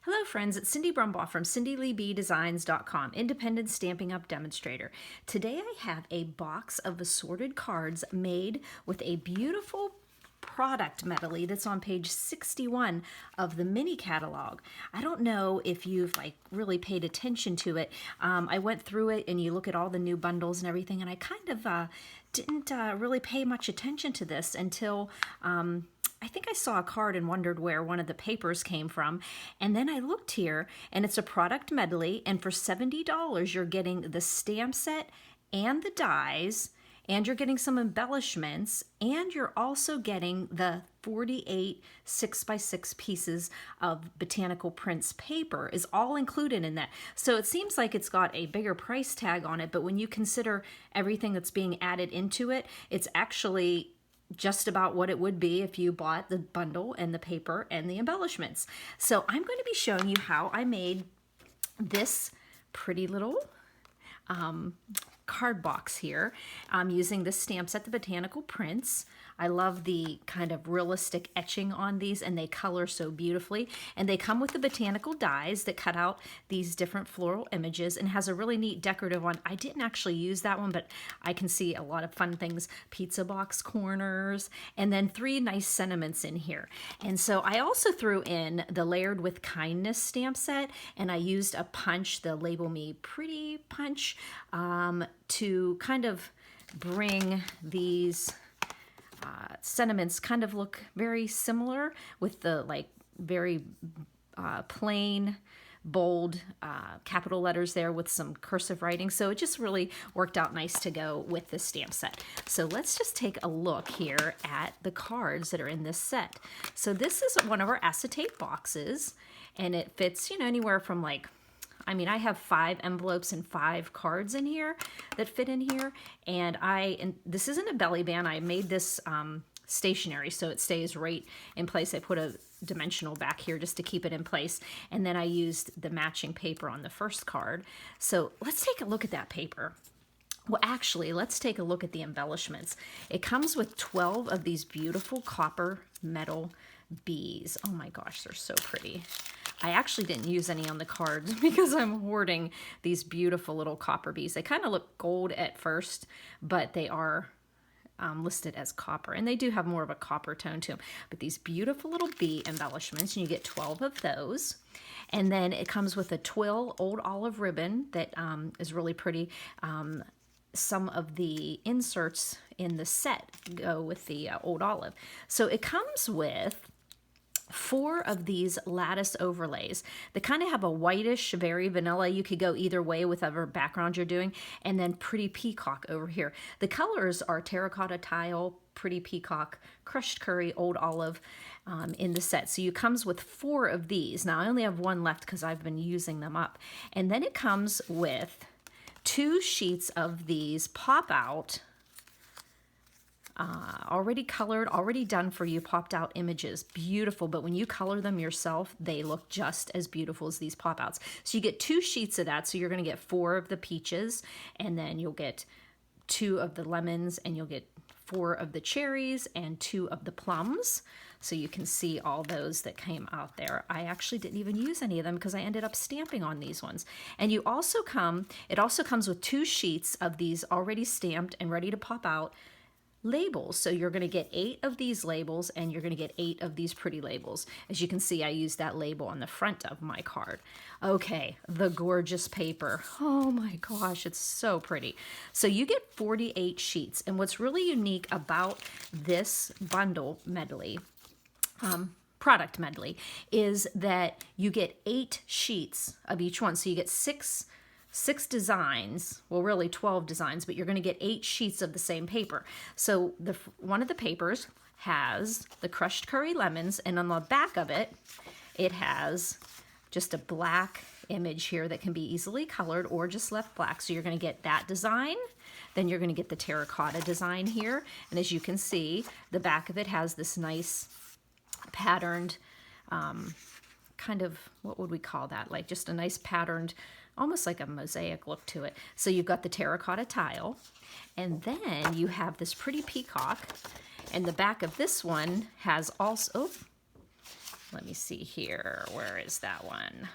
Hello friends, it's Cindy Brumbaugh from CindyLeeBDesigns.com, independent Stampin' Up! Demonstrator. Today I have a box of assorted cards made with a beautiful product medley that's on page 61 of the mini catalog. I don't know if you've really paid attention to it. I went through it and you look at all the new bundles and everything, and I kind of didn't really pay much attention to this until I think I saw a card and wondered where one of the papers came from. And then I looked here and it's a product medley, and for $70 you're getting the stamp set and the dies, and you're getting some embellishments, and you're also getting the 48 6x6 pieces of Botanical Prints paper is all included in that. So it seems like it's got a bigger price tag on it, but when you consider everything that's being added into it, it's actually just about what it would be if you bought the bundle and the paper and the embellishments. So I'm going to be showing you how I made this pretty little card box here. I'm using this stamp set, the Botanical Prints. I love the kind of realistic etching on these, and they color so beautifully. And they come with the botanical dies that cut out these different floral images, and has a really neat decorative one. I didn't actually use that one, but I can see a lot of fun things. Pizza box corners, and then 3 nice sentiments in here. And so I also threw in the Layered with Kindness stamp set, and I used a punch, the Label Me Pretty punch, to kind of bring these sentiments kind of look very similar, with the very plain bold capital letters there with some cursive writing. So it just really worked out nice to go with this stamp set. So let's just take a look here at the cards that are in this set. So this is one of our acetate boxes, and it fits, anywhere from I have 5 envelopes and 5 cards in here that fit in here. And this isn't a belly band. I made this stationary so it stays right in place. I put a dimensional back here just to keep it in place. And then I used the matching paper on the first card. So let's take a look at that paper. Well, actually, let's take a look at the embellishments. It comes with 12 of these beautiful copper metal bees. Oh my gosh, they're so pretty. I actually didn't use any on the cards because I'm hoarding these beautiful little copper bees. They kind of look gold at first, but they are listed as copper, and they do have more of a copper tone to them. But these beautiful little bee embellishments, and you get 12 of those. And then it comes with a twill old olive ribbon that is really pretty. Some of the inserts in the set go with the old olive. So it comes with 4 of these lattice overlays. They kind of have a whitish, very vanilla. You could go either way with whatever background you're doing. And then Pretty Peacock over here. The colors are Terracotta Tile, Pretty Peacock, Crushed Curry, Old Olive in the set. So it comes with 4 of these. Now I only have 1 left because I've been using them up. And then it comes with 2 sheets of these pop-out already colored, already done for you, popped out images. Beautiful, but when you color them yourself, they look just as beautiful as these pop outs. So you get 2 sheets of that. So you're going to get 4 of the peaches, and then you'll get 2 of the lemons, and you'll get 4 of the cherries and 2 of the plums. So you can see all those that came out there. I actually didn't even use any of them because I ended up stamping on these ones. And it also comes with 2 sheets of these already stamped and ready to pop out labels. So you're going to get 8 of these labels, and you're going to get 8 of these pretty labels. As you can see, I used that label on the front of my card. Okay, the gorgeous paper. Oh my gosh, it's so pretty. So you get 48 sheets, and what's really unique about this bundle medley, product medley, is that you get 8 sheets of each one. So you get 6 designs, well really 12 designs, but you're going to get 8 sheets of the same paper. So one of the papers has the crushed curry lemons, and on the back of it, it has just a black image here that can be easily colored or just left black. So you're going to get that design. Then you're going to get the terracotta design here. And as you can see, the back of it has this nice patterned kind of, what would we call that? Like just a nice patterned, almost like a mosaic look to it. So you've got the terracotta tile, and then you have this Pretty Peacock, and the back of this one has also, let me see here. Where is that one?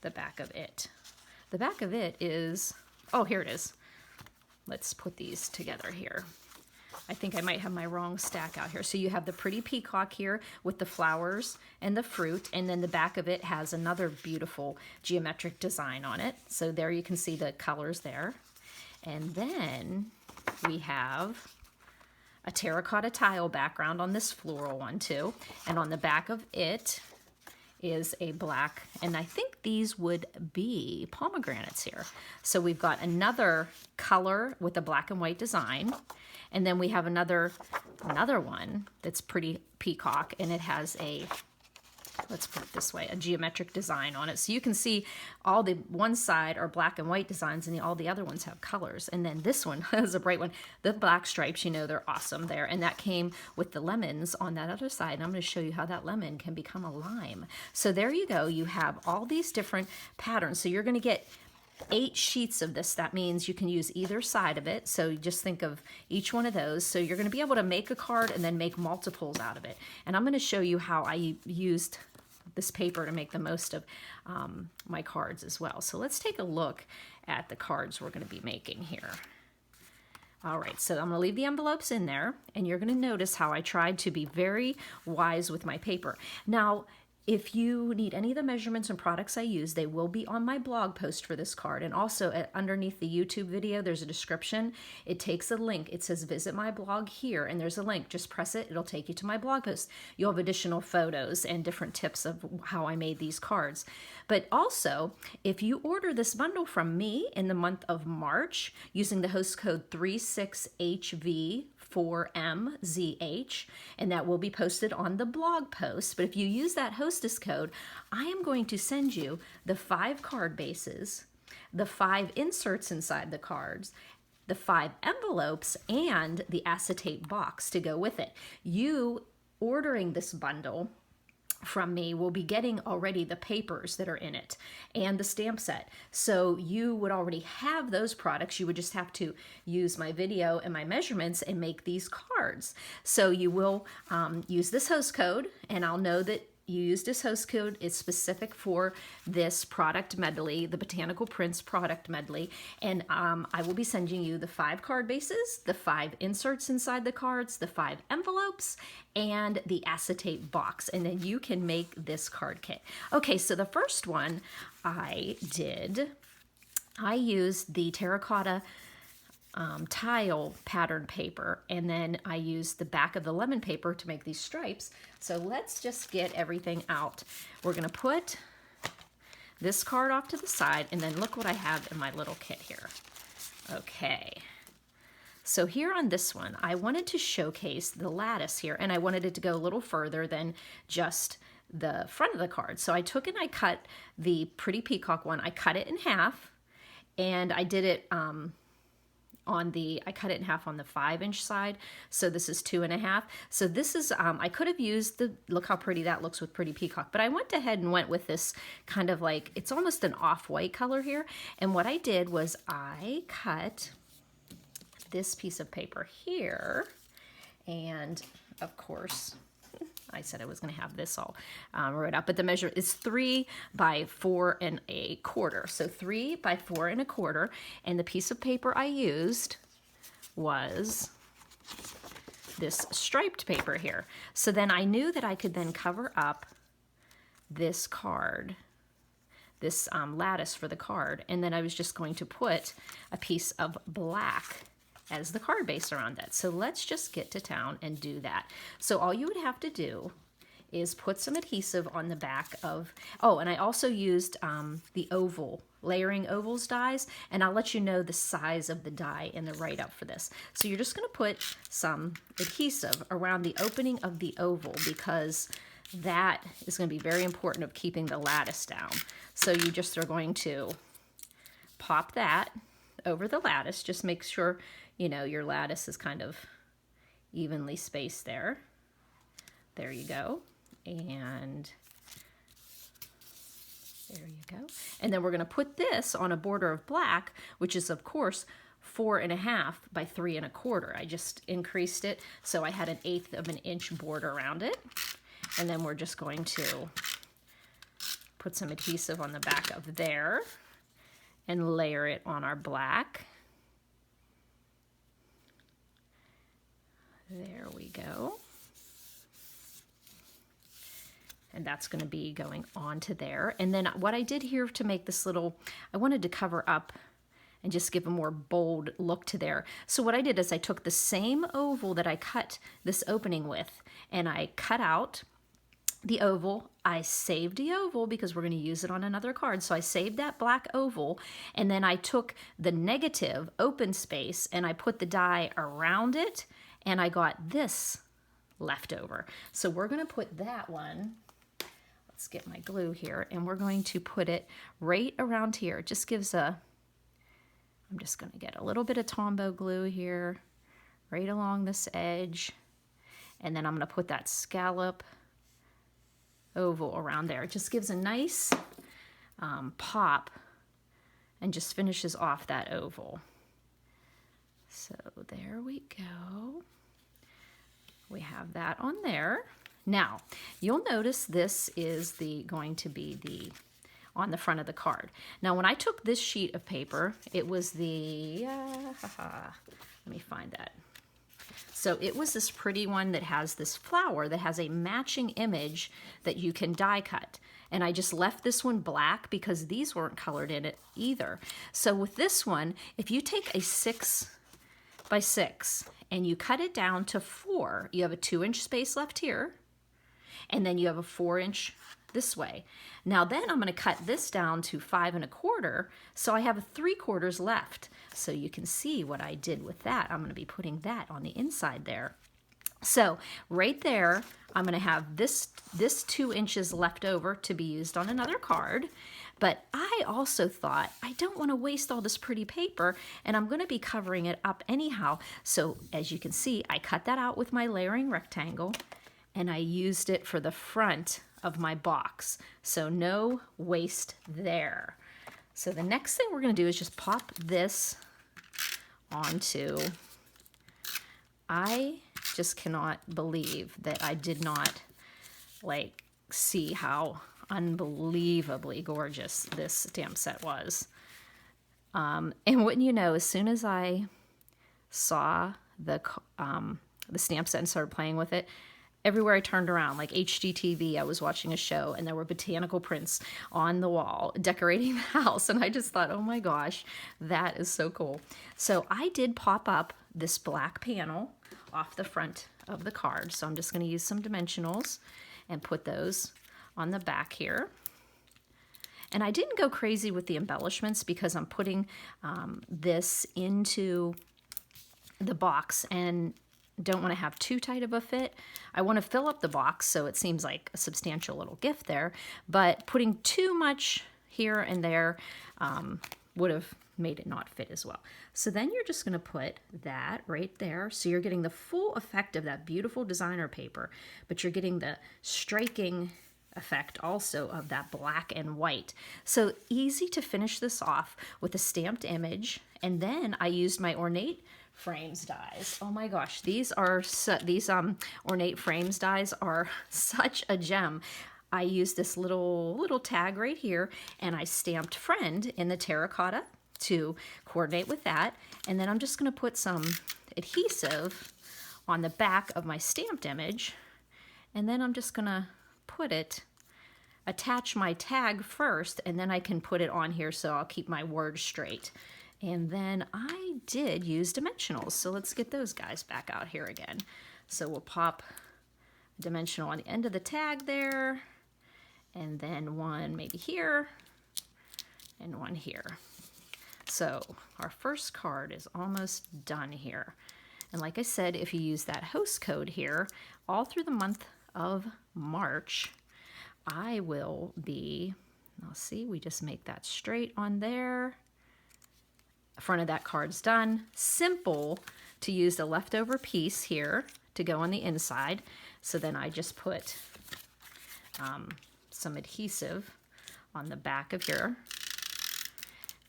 The back of it. The back of it is, oh, here it is. Let's put these together here. I think I might have my wrong stack out here. So you have the pretty peacock here with the flowers and the fruit, and then the back of it has another beautiful geometric design on it. So there you can see the colors there. And then we have a terracotta tile background on this floral one too. And on the back of it is a black, and I think these would be pomegranates here. So we've got another color with a black and white design. And then we have another one that's pretty peacock, and it has a, let's put it this way, a geometric design on it. So you can see all the one side are black and white designs, and all the other ones have colors. And then this one has a bright one. The black stripes, you know, they're awesome there. And that came with the lemons on that other side. And I'm going to show you how that lemon can become a lime. So there you go. You have all these different patterns. So you're going to get 8 sheets of this. That means you can use either side of it. So you just think of each one of those. So you're going to be able to make a card and then make multiples out of it. And I'm going to show you how I used this paper to make the most of my cards as well. So let's take a look at the cards we're going to be making here. All right, so I'm going to leave the envelopes in there, and you're going to notice how I tried to be very wise with my paper. Now, if you need any of the measurements and products I use, they will be on my blog post for this card. And also underneath the YouTube video, there's a description. It takes a link. It says visit my blog here, and there's a link. Just press it. It'll take you to my blog post. You'll have additional photos and different tips of how I made these cards. But also, if you order this bundle from me in the month of March using the host code 36HV4MZH, and that will be posted on the blog post. But if you use that hostess code, I am going to send you the 5 card bases, the 5 inserts inside the cards, the 5 envelopes, and the acetate box to go with it. You ordering this bundle from me will be getting already the papers that are in it and the stamp set. So you would already have those products. You would just have to use my video and my measurements and make these cards. So you will use this host code, and I'll know that you used this host code. It's specific for this product medley, the Botanical Prints Product Medley. And I will be sending you the 5 card bases, the 5 inserts inside the cards, the 5 envelopes, and the acetate box. And then you can make this card kit. Okay, so the first one I used the terracotta tile pattern paper, and then I used the back of the lemon paper to make these stripes. So let's just get everything out. We're going to put this card off to the side, and then look what I have in my little kit here. Okay, so here on this one, I wanted to showcase the lattice here, and I wanted it to go a little further than just the front of the card. So I took and I cut the pretty peacock one. I cut it in half, and I did it I cut it in half on the 5-inch side. So this is 2.5. So this is, I could have used look how pretty that looks with pretty peacock, but I went ahead and went with this kind of like, it's almost an off-white color here. And what I did was I cut this piece of paper here, and of course, I said I was going to have this all wrote up, but the measure is 3 by 4 1/4. So 3 by 4 1/4, and the piece of paper I used was this striped paper here. So then I knew that I could then cover up this card, this lattice for the card, and then I was just going to put a piece of black as the card base around that. So let's just get to town and do that. So all you would have to do is put some adhesive on the back of, oh, and I also used the layering ovals dies, and I'll let you know the size of the die in the write-up for this. So you're just gonna put some adhesive around the opening of the oval, because that is gonna be very important of keeping the lattice down. So you just are going to pop that over the lattice. Just make sure, you know, your lattice is kind of evenly spaced there. There you go. And there you go. And then we're going to put this on a border of black, which is, of course, 4.5 by 3 1/4. I just increased it, so I had 1/8 of an inch border around it. And then we're just going to put some adhesive on the back of there and layer it on our black. There we go. And that's going to be going onto there. And then what I did here to make this little, I wanted to cover up and just give a more bold look to there. So what I did is I took the same oval that I cut this opening with, and I cut out the oval. I saved the oval because we're going to use it on another card. So I saved that black oval, and then I took the negative open space and I put the die around it, and I got this left over. So we're going to put that one, let's get my glue here, and we're going to put it right around here. It just gives a, I'm just going to get a little bit of Tombow glue here, right along this edge. And then I'm going to put that scallop oval around there. It just gives a nice pop and just finishes off that oval. So there we go. We have that on there. Now, you'll notice this is going to be on the front of the card. Now, when I took this sheet of paper, it was the, let me find that. So it was this pretty one that has this flower that has a matching image that you can die cut. And I just left this one black because these weren't colored in it either. So with this one, if you take a 6 by 6 and you cut it down to 4, you have a 2-inch space left here, and then you have a 4-inch this way. Now then I'm going to cut this down to 5 1/4, so I have a 3/4 left. So you can see what I did with that. I'm going to be putting that on the inside there. So right there, I'm going to have this 2 inches left over to be used on another card. But I also thought, I don't want to waste all this pretty paper, and I'm going to be covering it up anyhow. So as you can see, I cut that out with my layering rectangle, and I used it for the front of my box. So no waste there. So the next thing we're going to do is just pop this onto. I just cannot believe that I did not see how unbelievably gorgeous this stamp set was. And wouldn't you know, as soon as I saw the stamp set and started playing with it, everywhere I turned around, like HGTV, I was watching a show and there were botanical prints on the wall decorating the house. And I just thought, oh my gosh, that is so cool. So I did pop up this black panel off the front of the card. So I'm just going to use some dimensionals and put those on the back here. And I didn't go crazy with the embellishments because I'm putting this into the box and don't want to have too tight of a fit. I want to fill up the box so it seems like a substantial little gift there, but putting too much here and there would have made it not fit as well. So then you're just going to put that right there. So you're getting the full effect of that beautiful designer paper, but you're getting the striking effect also of that black and white. So easy to finish this off with a stamped image. And then I used my ornate frames dies. Oh my gosh, these ornate frames dies are such a gem. I used this little tag right here, and I stamped friend in the terracotta to coordinate with that. And then I'm just going to put some adhesive on the back of my stamped image, and then I'm just going to attach my tag first, and then I can put it on here so I'll keep my words straight. And then I did use dimensionals, so let's get those guys back out here again. So we'll pop a dimensional on the end of the tag there, and then one maybe here, and one here. So our first card is almost done here. And like I said, if you use that host code here, all through the month of March, I will be, now see, we just make that straight on there. Front of that card's done. Simple to use the leftover piece here to go on the inside. So then I just put some adhesive on the back of here.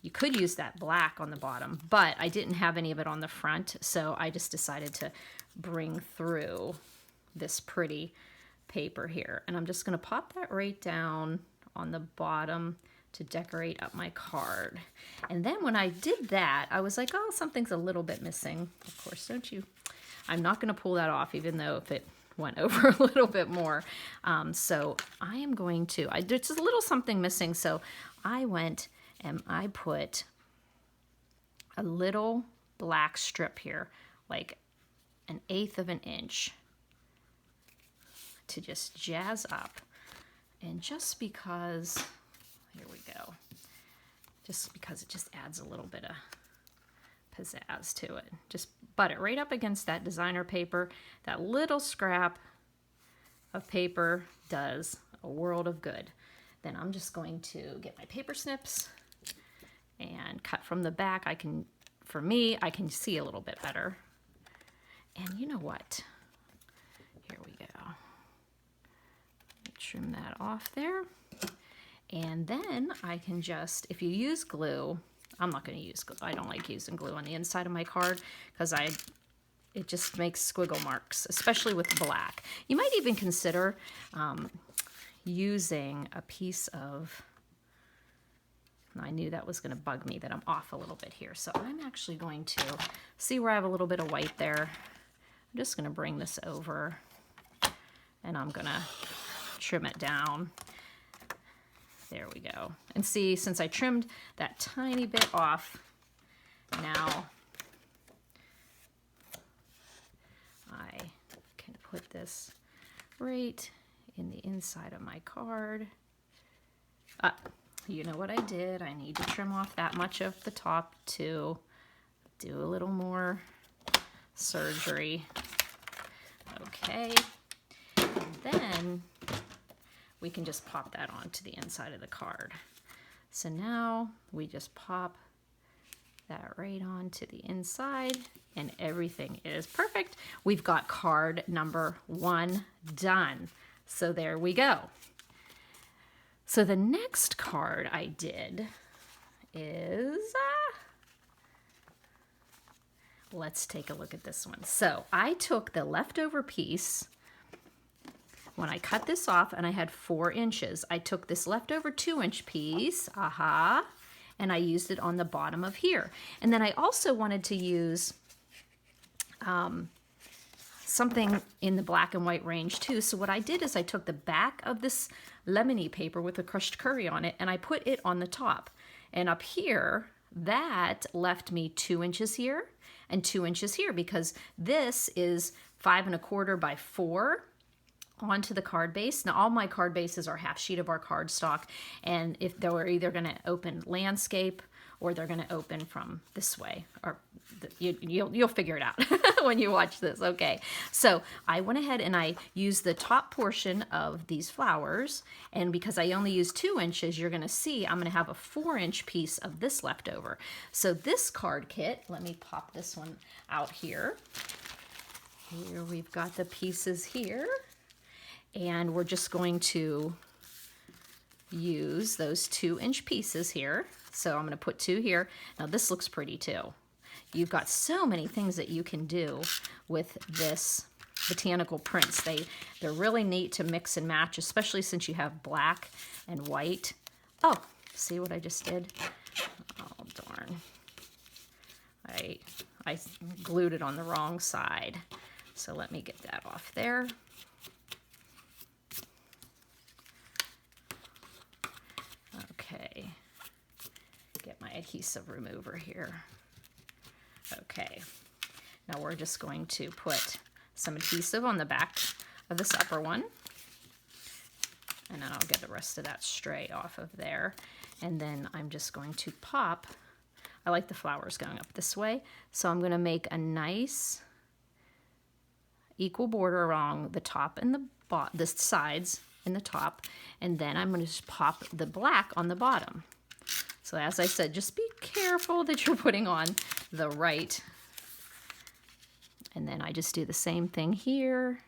You could use that black on the bottom, but I didn't have any of it on the front, so I just decided to bring through this pretty paper here. And I'm just going to pop that right down on the bottom to decorate up my card. And then when I did that, I was like, oh, something's a little bit missing. Of course, don't you? I'm not going to pull that off, even though if it went over a little bit more. So I am going to, there's just a little something missing. So I went and I put a little black strip here, like 1/8 of an inch, to just jazz up. And just because, here we go, just because it just adds a little bit of pizzazz to it. Just butt it right up against that designer paper. That little scrap of paper does a world of good. Then I'm just going to get my paper snips and cut from the back. For me, I can see a little bit better. And you know what? Here we go. Trim that off there. And then I can just, if you use glue, I'm not going to use glue. I don't like using glue on the inside of my card because it just makes squiggle marks, especially with black. You might even consider using a piece of, I knew that was going to bug me, that I'm off a little bit here. So I'm actually going to see where I have a little bit of white there. I'm just going to bring this over and I'm going to trim it down. There we go. And see, since I trimmed that tiny bit off, now I can put this right in the inside of my card. You know what I did? I need to trim off that much of the top to do a little more surgery. Okay. And then we can just pop that onto the inside of the card. So now we just pop that right onto the inside and everything is perfect. We've got card number 1 done. So there we go. So the next card I did is, let's take a look at this one. So I took the leftover piece. When I cut this off and I had 4 inches, I took this leftover 2-inch piece, and I used it on the bottom of here. And then I also wanted to use something in the black and white range too. So what I did is I took the back of this lemony paper with the crushed curry on it and I put it on the top. And up here, that left me 2 inches here and 2 inches here because this is 5 1/4 by 4 onto the card base. Now all my card bases are half sheet of our cardstock, and if they were either going to open landscape or they're going to open from this way, or you'll figure it out when you watch this. Okay, so I went ahead and I used the top portion of these flowers, and because I only used 2 inches, you're going to see I'm going to have a 4-inch piece of this left over. So this card kit, let me pop this one out here. Here we've got the pieces here. And we're just going to use those 2-inch pieces here. So I'm going to put 2 here. Now this looks pretty too. You've got so many things that you can do with this botanical prints. They're really neat to mix and match, especially since you have black and white. Oh, see what I just did? Oh, darn. I glued it on the wrong side. So let me get that off there. Okay, get my adhesive remover here. Okay, now we're just going to put some adhesive on the back of this upper one. And then I'll get the rest of that stray off of there. And then I'm just going to pop, I like the flowers going up this way, so I'm going to make a nice equal border along the top and the sides and the top, and then I'm going to just pop the black on the bottom. So as I said, just be careful that you're putting on the right. And then I just do the same thing here.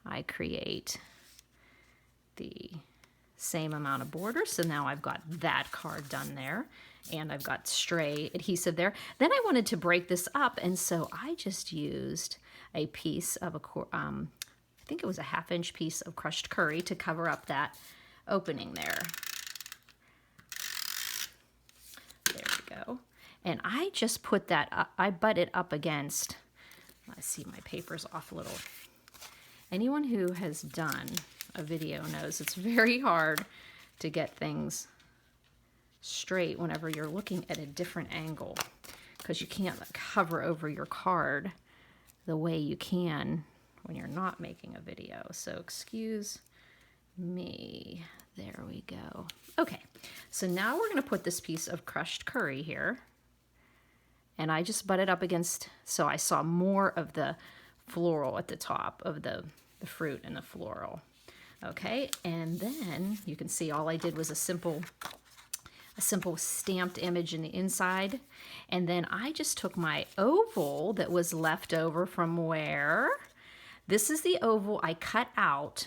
I create the same amount of border. So now I've got that card done there, and I've got stray adhesive there. Then I wanted to break this up, and so I just used a piece of I think it was a 1/2 inch piece of crushed curry to cover up that opening there. There we go. And I just put that up, I butt it up against, let's see, my paper's off a little. Anyone who has done a video knows it's very hard to get things straight whenever you're looking at a different angle, because you can't cover over your card the way you can when you're not making a video. So excuse me. There we go. Okay, so now we're going to put this piece of crushed curry here. And I just butt it up against, so I saw more of the floral at the top of the fruit and the floral. Okay, and then you can see all I did was a simple stamped image in the inside. And then I just took my oval that was left over from where? This is the oval I cut out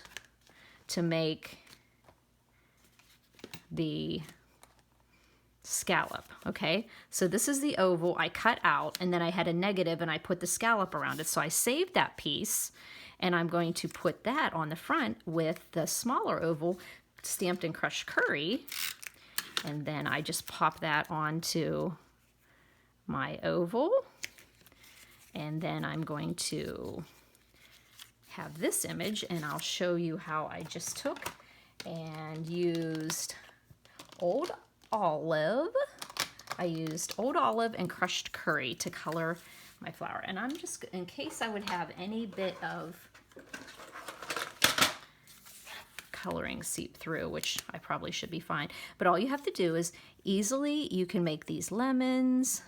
to make the scallop, okay? So this is the oval I cut out, and then I had a negative and I put the scallop around it. So I saved that piece, and I'm going to put that on the front with the smaller oval stamped in crushed curry. And then I just pop that onto my oval. And then I'm going to have this image, and I'll show you how I just took and used Old Olive. I used Old Olive and crushed curry to color my flower. And I'm just, in case I would have any bit of coloring seep through, which I probably should be fine. But all you have to do is easily, you can make these lemons,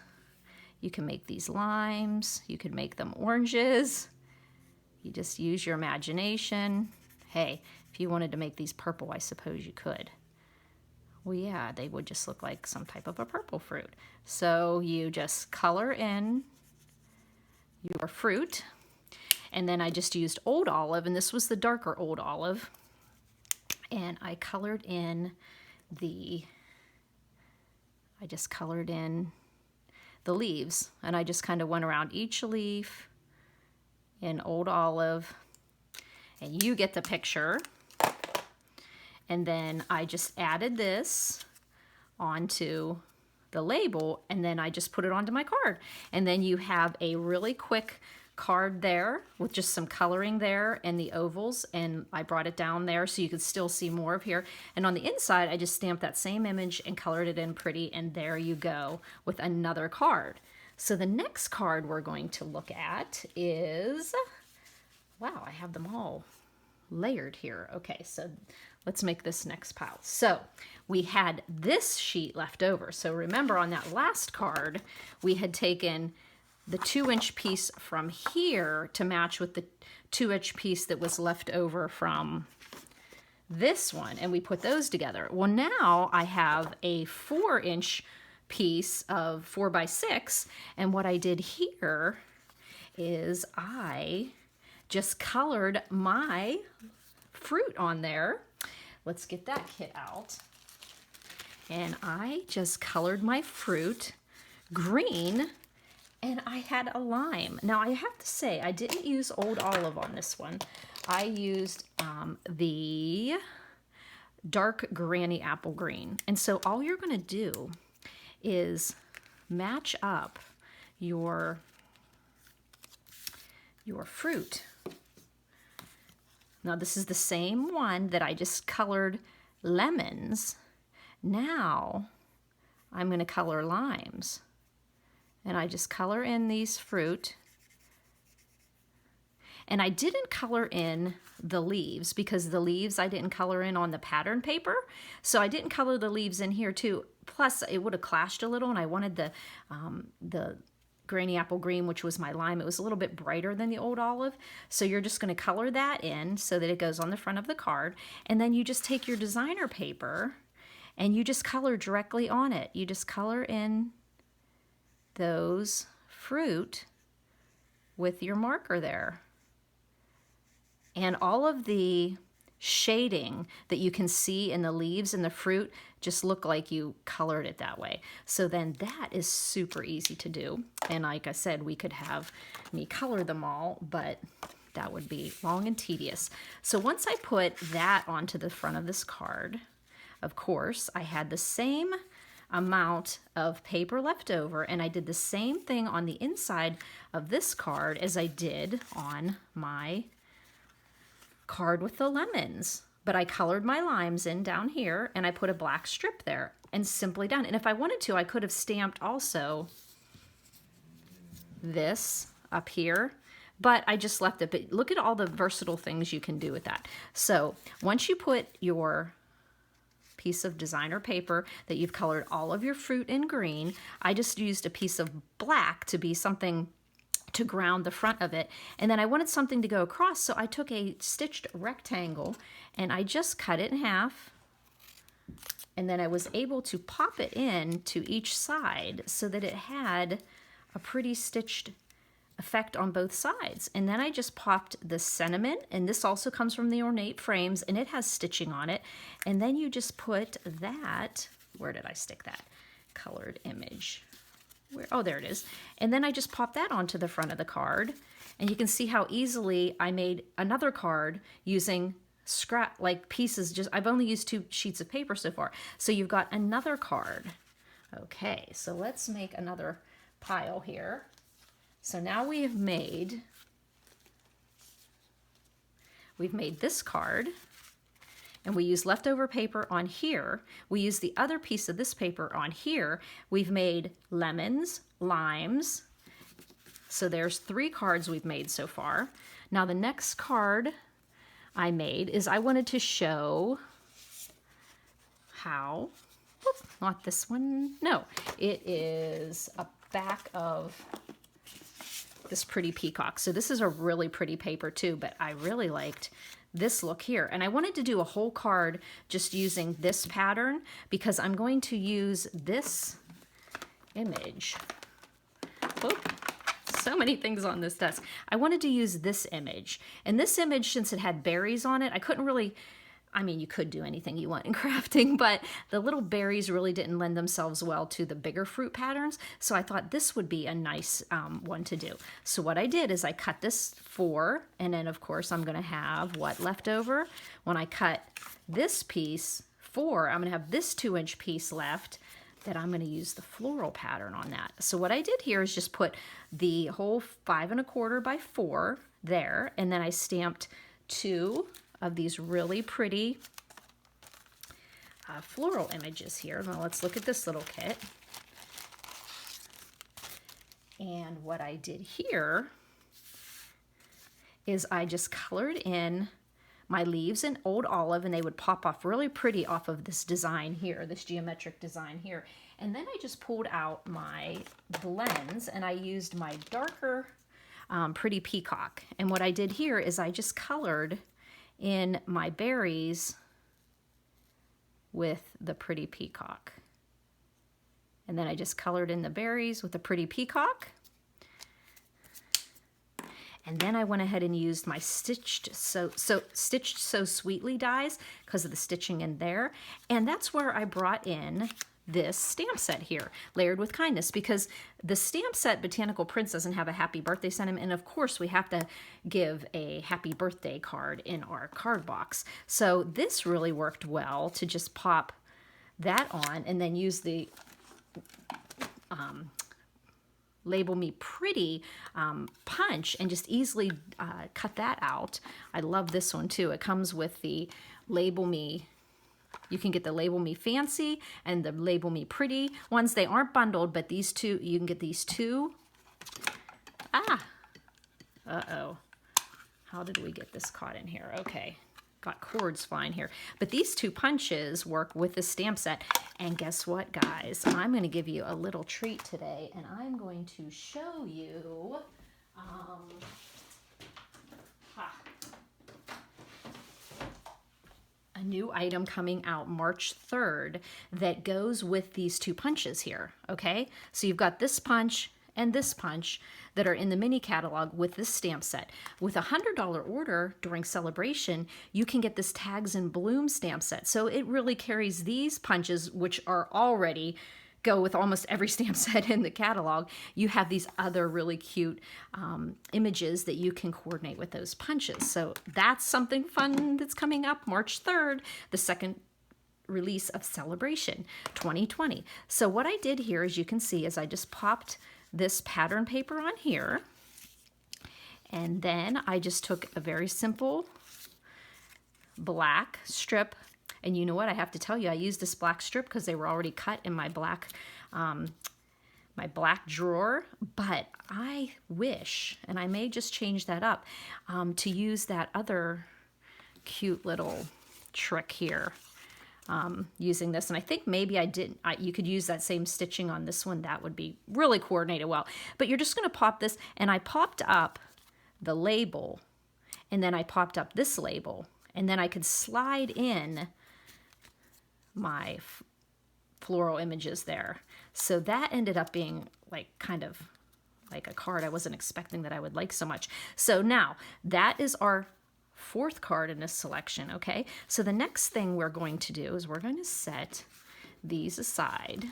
you can make these limes, you can make them oranges. You just use your imagination. Hey, if you wanted to make these purple, I suppose you could. Well, yeah, they would just look like some type of a purple fruit. So you just color in your fruit. And then I just used Old Olive, and this was the darker Old Olive. And I colored in I just colored in the leaves. And I just kind of went around each leaf in Old Olive. And you get the picture. And then I just added this onto the label, and then I just put it onto my card. And then you have a really quick card there with just some coloring there and the ovals, and I brought it down there so you could still see more of here. And on the inside, I just stamped that same image and colored it in pretty, and there you go with another card. So the next card we're going to look at is, wow, I have them all layered here. Okay, so let's make this next pile. So we had this sheet left over. So remember on that last card, we had taken the 2-inch piece from here to match with the 2-inch piece that was left over from this one, and we put those together. Well, now I have a 4-inch piece of 4x6, and what I did here is I just colored my fruit on there. Let's get that kit out. And I just colored my fruit green, and I had a lime. Now I have to say, I didn't use Old Olive on this one. I used the dark Granny Apple Green. And so all you're gonna do is match up your fruit. Now this is the same one that I just colored lemons. Now I'm going to color limes. And I just color in these fruit. And I didn't color in the leaves because the leaves I didn't color in on the pattern paper. So I didn't color the leaves in here too. Plus it would have clashed a little, and I wanted the Granny Apple Green, which was my lime. It was a little bit brighter than the Old Olive. So you're just going to color that in so that it goes on the front of the card. And then you just take your designer paper and you just color directly on it. You just color in those fruit with your marker there. And all of the shading that you can see in the leaves and the fruit just look like you colored it that way. So then that is super easy to do. And like I said, we could have me color them all, but that would be long and tedious. So once I put that onto the front of this card, of course, I had the same amount of paper left over, and I did the same thing on the inside of this card as I did on my card with the lemons. But I colored my limes in down here, and I put a black strip there and simply done. And if I wanted to, I could have stamped also this up here, but I just left it. But look at all the versatile things you can do with that. So once you put your piece of designer paper that you've colored all of your fruit in green, I just used a piece of black to be something to ground the front of it. And then I wanted something to go across, so I took a stitched rectangle and I just cut it in half. And then I was able to pop it in to each side so that it had a pretty stitched effect on both sides. And then I just popped the sentiment, and this also comes from the Ornate Frames, and it has stitching on it. And then you just put that, where did I stick that? Colored image. Where? Oh, there it is. And then I just popped that onto the front of the card. And you can see how easily I made another card using scrap, like pieces. Just I've only used 2 sheets of paper so far. So you've got another card. Okay, so let's make another pile here. So now we've made this card, and we use leftover paper on here. We use the other piece of this paper on here. We've made lemons, limes. So there's 3 cards we've made so far. Now the next card I made is I wanted to show how, oops, not this one, no, it is a back of this pretty peacock. So this is a really pretty paper too, but I really liked this look here. And I wanted to do a whole card just using this pattern because I'm going to use this image. Whoop. So many things on this desk. I wanted to use this image. And this image, since it had berries on it, I couldn't really, I mean, you could do anything you want in crafting, but the little berries really didn't lend themselves well to the bigger fruit patterns. So I thought this would be a nice one to do. So what I did is I cut this 4, and then of course I'm gonna have what left over? When I cut this piece 4, I'm gonna have this 2-inch piece left that I'm gonna use the floral pattern on that. So what I did here is just put the whole 5 1/4 by 4 there, and then I stamped 2 of these really pretty floral images here. Now let's look at this little kit. And what I did here is I just colored in my leaves in Old Olive, and they would pop off really pretty off of this design here, this geometric design here. And then I just pulled out my blends, and I used my darker pretty peacock. And what I did here is I just colored in my berries with the pretty peacock. And then I just colored in the berries with the pretty peacock. And then I went ahead and used my stitched so sweetly dies because of the stitching in there. And that's where I brought in this stamp set here, Layered with Kindness, because the stamp set Botanical Prints doesn't have a happy birthday sentiment, and of course we have to give a happy birthday card in our card box. So this really worked well to just pop that on and then use the Label Me Pretty punch and just easily cut that out. I love this one too. It comes with the Label Me, you can get the Label Me Fancy and the Label Me Pretty ones. They aren't bundled, but these two, you can get these 2. Uh-oh. How did we get this caught in here? Okay, got cords flying here. But these 2 punches work with the stamp set. And guess what, guys? I'm going to give you a little treat today, and I'm going to show you a new item coming out March 3rd that goes with these 2 punches here, okay? So you've got this punch and this punch that are in the mini catalog with this stamp set. With a $100 order during celebration, you can get this Tags in Bloom stamp set. So it really carries these punches, which are already go with almost every stamp set in the catalog, you have these other really cute images that you can coordinate with those punches. So that's something fun that's coming up March 3rd, the second release of Celebration 2020. So what I did here, as you can see, is I just popped this pattern paper on here, and then I just took a very simple black strip. And you know what? I have to tell you, I used this black strip because they were already cut in my black drawer. But I wish, and I may just change that up, to use that other cute little trick here using this. And I think maybe you could use that same stitching on this one. That would be really coordinated well. But you're just going to pop this, and I popped up the label, and then I popped up this label, and then I could slide in my floral images there. So that ended up being like kind of like a card I wasn't expecting that I would like so much. So now that is our 4th card in this selection, okay? So the next thing we're going to do is we're going to set these aside,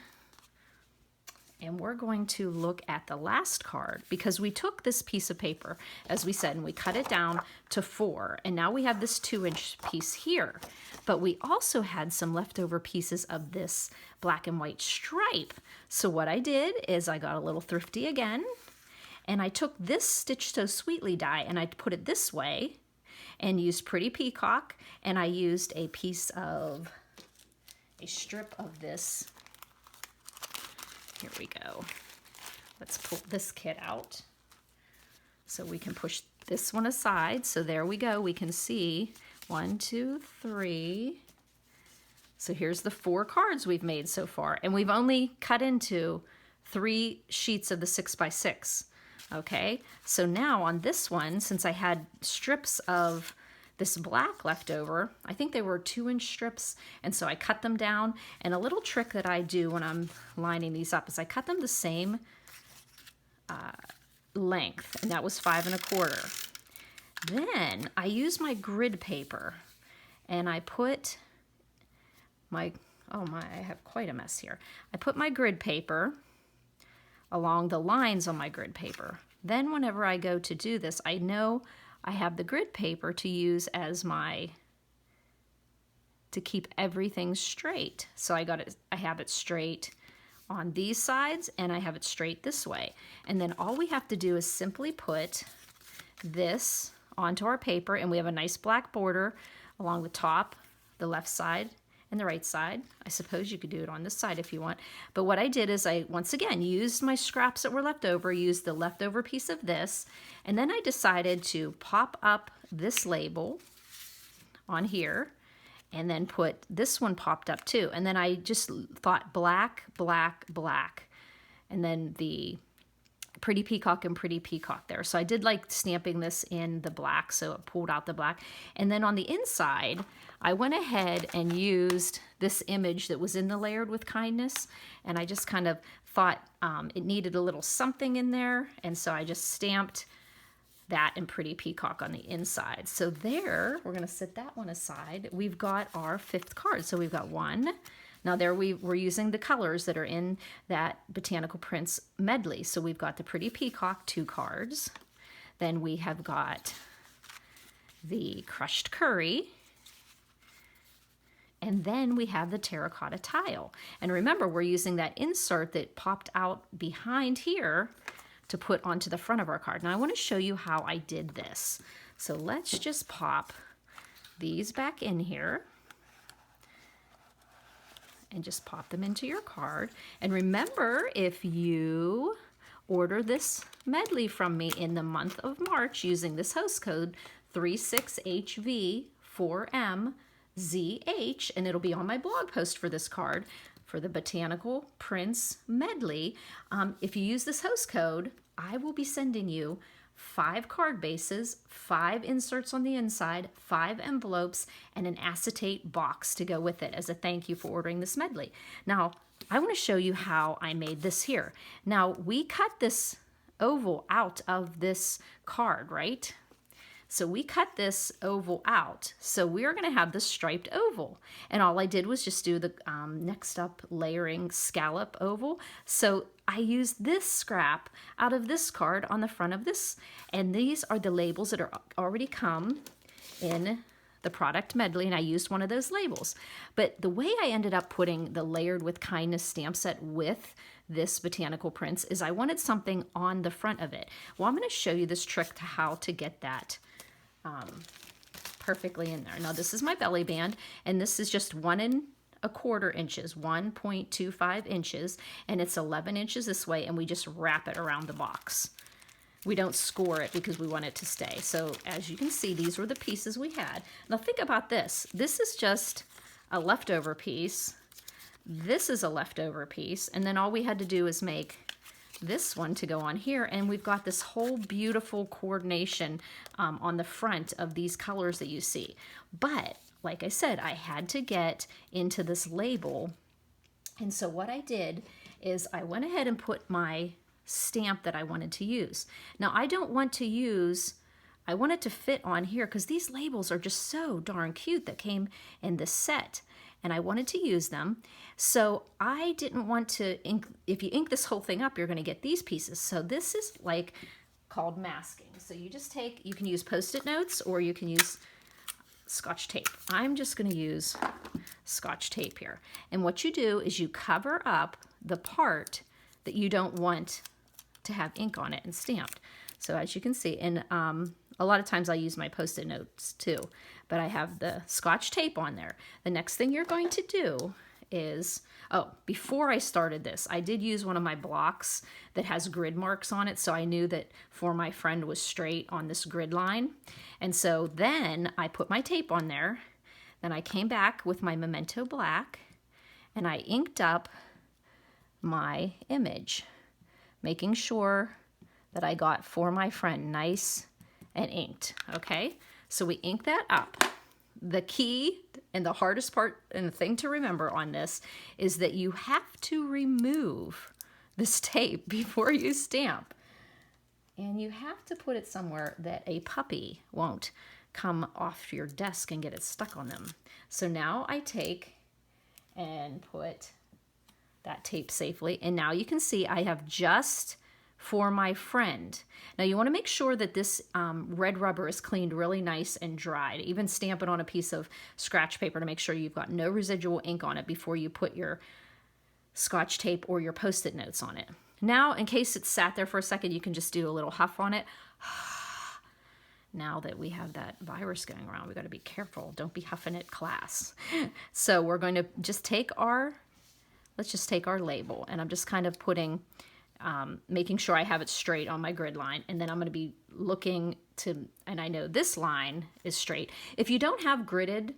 and we're going to look at the last card, because we took this piece of paper, as we said, and we cut it down to 4, and now we have this 2-inch piece here. But we also had some leftover pieces of this black and white stripe. So what I did is I got a little thrifty again, and I took this Stitch So Sweetly die, and I put it this way, and used Pretty Peacock, and I used a strip of this. Here we go. Let's pull this kit out so we can push this one aside. So there we go. We can see 1, 2, 3. So here's the 4 cards we've made so far. And we've only cut into 3 sheets of the 6x6. Okay. So now on this one, since I had strips of this black left over, I think they were 2-inch strips, and so I cut them down. And a little trick that I do when I'm lining these up is I cut them the same length, and that was 5 1/4. Then I use my grid paper, and I put my, I have quite a mess here. I put my grid paper along the lines on my grid paper. Then whenever I go to do this, I know I have the grid paper to use as to keep everything straight. So I have it straight on these sides, and I have it straight this way. And then all we have to do is simply put this onto our paper, and we have a nice black border along the top, the left side, and the right side. I suppose you could do it on this side if you want. But what I did is I, once again, used my scraps that were left over, used the leftover piece of this, and then I decided to pop up this label on here, and then put this one popped up too. And then I just thought black, black, black, and then the Pretty Peacock and Pretty Peacock there. So I did like stamping this in the black, so it pulled out the black. And then on the inside, I went ahead and used this image that was in the Layered with Kindness, and I just kind of thought it needed a little something in there, and so I just stamped that in Pretty Peacock on the inside. So there, we're going to set that one aside. We've got our 5th card. So we've got 1. Now there we're using the colors that are in that Botanical Prints Medley. So we've got the Pretty Peacock 2 cards. Then we have got the Crushed Curry. And then we have the Terracotta Tile. And remember, we're using that insert that popped out behind here to put onto the front of our card. Now I want to show you how I did this. So let's just pop these back in here and just pop them into your card. And remember, if you order this medley from me in the month of March using this host code 36HV4MZH, and it'll be on my blog post for this card, for the Botanical Prints Medley, if you use this host code, I will be sending you 5 card bases, 5 inserts on the inside, 5 envelopes, and an acetate box to go with it as a thank you for ordering this medley. Now, I want to show you how I made this here. Now, we cut this oval out of this card, right? So we cut this oval out. So we're going to have this striped oval. And all I did was just do the next up layering scallop oval. So I used this scrap out of this card on the front of this. And these are the labels that are already come in the product medley, and I used one of those labels. But the way I ended up putting the Layered with Kindness stamp set with this Botanical Prints is I wanted something on the front of it. Well, I'm going to show you this trick to how to get that perfectly in there. Now this is my belly band, and this is just 1 1/4 inches, 1.25 inches, and it's 11 inches this way, and we just wrap it around the box. We don't score it because we want it to stay. So as you can see, these were the pieces we had. Now think about this. This is just a leftover piece. This is a leftover piece. And then all we had to do is make this one to go on here. And we've got this whole beautiful coordination on the front of these colors that you see. But like I said, I had to get into this label. And so what I did is I went ahead and put my stamp that I wanted to use. Now I don't want to use, I want it to fit on here because these labels are just so darn cute that came in this set, and I wanted to use them. So I didn't want to ink, if you ink this whole thing up, you're going to get these pieces. So this is like called masking. So you just take, you can use Post-it notes or you can use Scotch tape. I'm just going to use Scotch tape here. And what you do is you cover up the part that you don't want to have ink on it and stamped. So as you can see, and a lot of times I use my Post-it notes too, but I have the Scotch tape on there. The next thing you're going to do is, oh, before I started this, I did use one of my blocks that has grid marks on it, so I knew that For My Friend was straight on this grid line. And so then I put my tape on there, then I came back with my Memento Black, and I inked up my image, making sure that I got For My Friend nice and inked. Okay, so we ink that up. The key and the hardest part and the thing to remember on this is that you have to remove this tape before you stamp, and you have to put it somewhere that a puppy won't come off your desk and get it stuck on them. So now I take and put that tape safely, and now you can see I have just For My Friend. Now you want to make sure that this red rubber is cleaned really nice and dried. Even stamp it on a piece of scratch paper to make sure you've got no residual ink on it before you put your Scotch tape or your Post-it notes on it. Now, in case it's sat there for a second, you can just do a little huff on it. Now that we have that virus going around, we got to be careful. Don't be huffing it, class. So we're going to just take our, let's just take our label, and I'm just kind of putting, making sure I have it straight on my grid line, and then I'm going to be looking to, and I know this line is straight. If you don't have gridded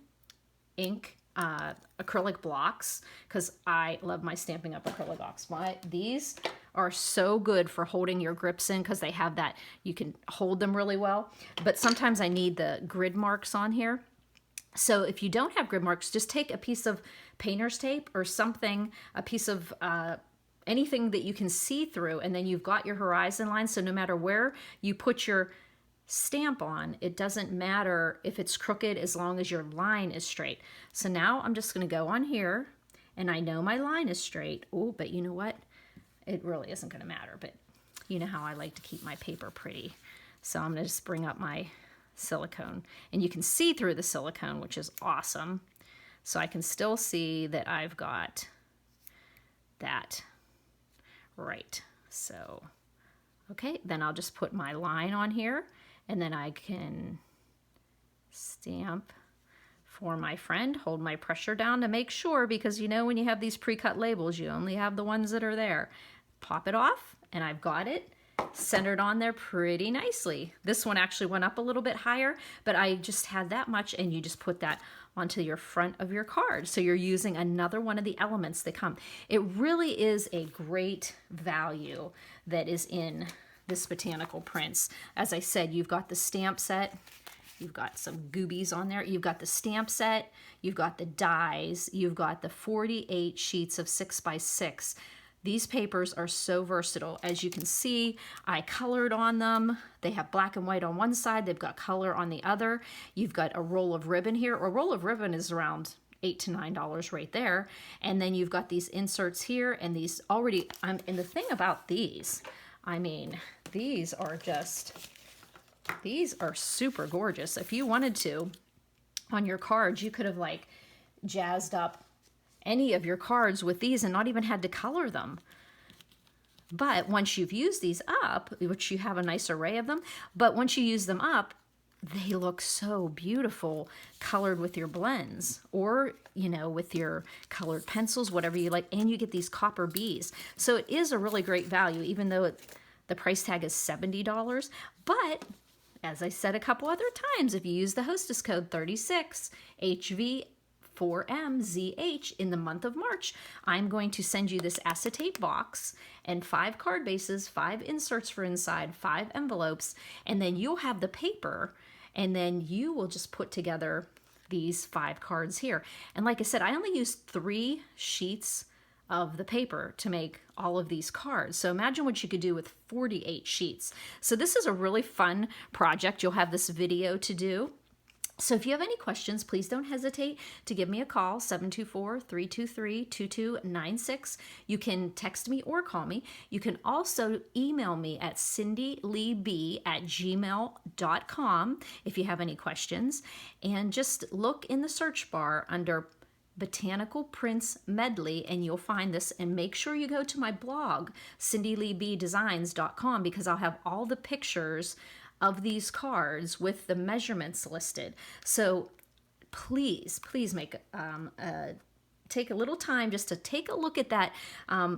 ink, acrylic blocks, because I love my Stampin' Up acrylic blocks, these are so good for holding your grips in because they have that, you can hold them really well, but sometimes I need the grid marks on here. So if you don't have grid marks, just take a piece of painter's tape or something, a piece of anything that you can see through, and then you've got your horizon line. So no matter where you put your stamp on, it doesn't matter if it's crooked as long as your line is straight. So now I'm just going to go on here, and I know my line is straight. Oh, but you know what? It really isn't going to matter, but you know how I like to keep my paper pretty. So I'm going to just bring up my silicone, and you can see through the silicone, which is awesome. So I can still see that I've got that right. So, okay, then I'll just put my line on here, and then I can stamp For My Friend, hold my pressure down to make sure, because you know when you have these pre-cut labels, you only have the ones that are there. Pop it off, and I've got it centered on there pretty nicely. This one actually went up a little bit higher, but I just had that much, and you just put that onto your front of your card. So you're using another one of the elements that come. It really is a great value that is in this Botanical Prints. As I said, you've got the stamp set, you've got some goobies on there, you've got the stamp set, you've got the dies, you've got the 48 sheets of 6x6. These papers are so versatile. As you can see, I colored on them. They have black and white on one side. They've got color on the other. You've got a roll of ribbon here. A roll of ribbon is around $8 to $9 right there. And then you've got these inserts here and these already, and the thing about these, I mean, these are super gorgeous. If you wanted to, on your cards, you could have like jazzed up any of your cards with these and not even had to color them. But once you've used these up, which you have a nice array of them, but once you use them up, they look so beautiful colored with your blends or, you know, with your colored pencils, whatever you like, and you get these copper bees. So it is a really great value, even though the price tag is $70. But as I said a couple other times, if you use the hostess code 36HV4MZH in the month of March, I'm going to send you this acetate box and 5 card bases, 5 inserts for inside, 5 envelopes, and then you'll have the paper, and then you will just put together these 5 cards here. And like I said, I only used 3 sheets of the paper to make all of these cards. So imagine what you could do with 48 sheets. So this is a really fun project. You'll have this video to do. So if you have any questions, please don't hesitate to give me a call, 724-323-2296. You can text me or call me. You can also email me at cindyleeb@gmail.com if you have any questions. And just look in the search bar under Botanical Prints Medley and you'll find this, and make sure you go to my blog, cindyleebdesigns.com, because I'll have all the pictures of these cards with the measurements listed. So please make take a little time just to take a look at that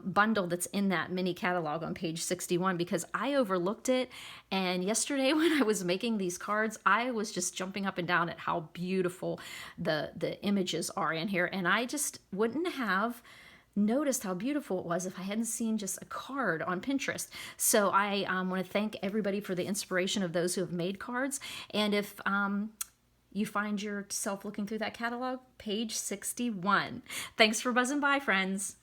bundle that's in that mini catalog on page 61, because I overlooked it. And yesterday when I was making these cards, I was just jumping up and down at how beautiful the images are in here. And I just wouldn't have noticed how beautiful it was if I hadn't seen just a card on Pinterest. So I want to thank everybody for the inspiration of those who have made cards. And if you find yourself looking through that catalog, page 61. Thanks for buzzing by, friends.